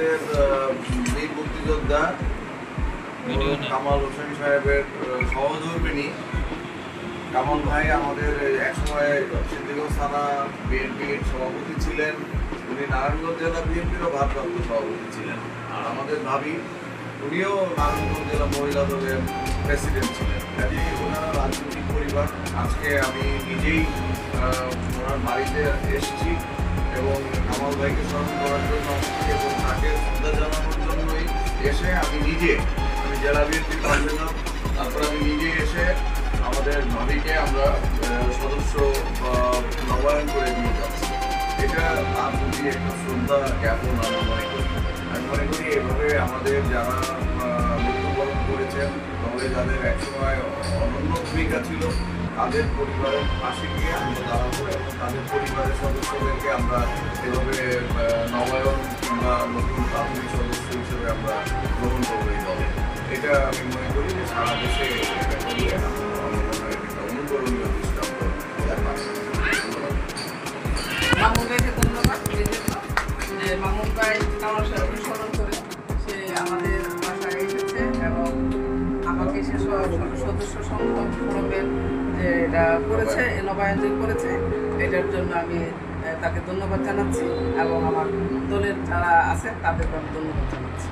আমাদের বীর মুক্তিযোদ্ধা কামাল হোসেন সাহেবের সহধর্মিণী কামাল ভাই আমাদের একসময় সিদ্দিকগঞ্জ থানা বিএনপির সভাপতি ছিলেন। উনি নারায়ণগঞ্জ জেলা বিএনপিরও ভারপ্রাপ্ত সভাপতি ছিলেন। আর আমাদের ভাবি উনিও নারায়ণগঞ্জ জেলা মহিলা দলের প্রেসিডেন্ট ছিলেন। ওনারা রাজনৈতিক পরিবার। আজকে আমি নিজেই ওনার বাড়িতে এসেছি এবং কামাল ভাইকে স্মরণ করার জন্য এবং তাকে শ্রদ্ধা জানানোর জন্যই এসে আমি জেলা বিএনপির কনভেনর, তারপর আমি নিজে এসে আমাদের ভাবিকে আমরা সদস্য নবায়ন করে দিয়ে যাচ্ছি। এটা তার প্রতি একটা শ্রদ্ধা জ্ঞাপন আমি মনে করি এভাবে আমাদের যারা মৃত্যুবরণ করেছেন দলে যাদের একসময় অনন্য ভূমিকা ছিল তাদের পরিবারের পাশে গিয়ে আমরা দাঁড়াবো এবং তাদের পরিবারের সদস্যদেরকে আমরা এভাবে নবায়ন কিংবা নতুন প্রাথমিক সদস্য হিসেবে আমরা গ্রহণ করবো এই দলে। এটা আমি মনে করি যে সারা দেশে এটা করলে একটা অনুকরণীয় দৃষ্টান্ত। মামুন ভাইকে ধন্যবাদ যে মামুন ভাই আমার সাথে স্মরণ করে সে আমাদের বাসায় এসেছে এবং আমাকে সে সদস্য সংগ্রহ ফোরামের যে এটা করেছে নবায়ন যে করেছে এটার জন্য আমি তাকে ধন্যবাদ জানাচ্ছি এবং আমার দলের যারা আছে তাদেরকে আমি ধন্যবাদ জানাচ্ছি।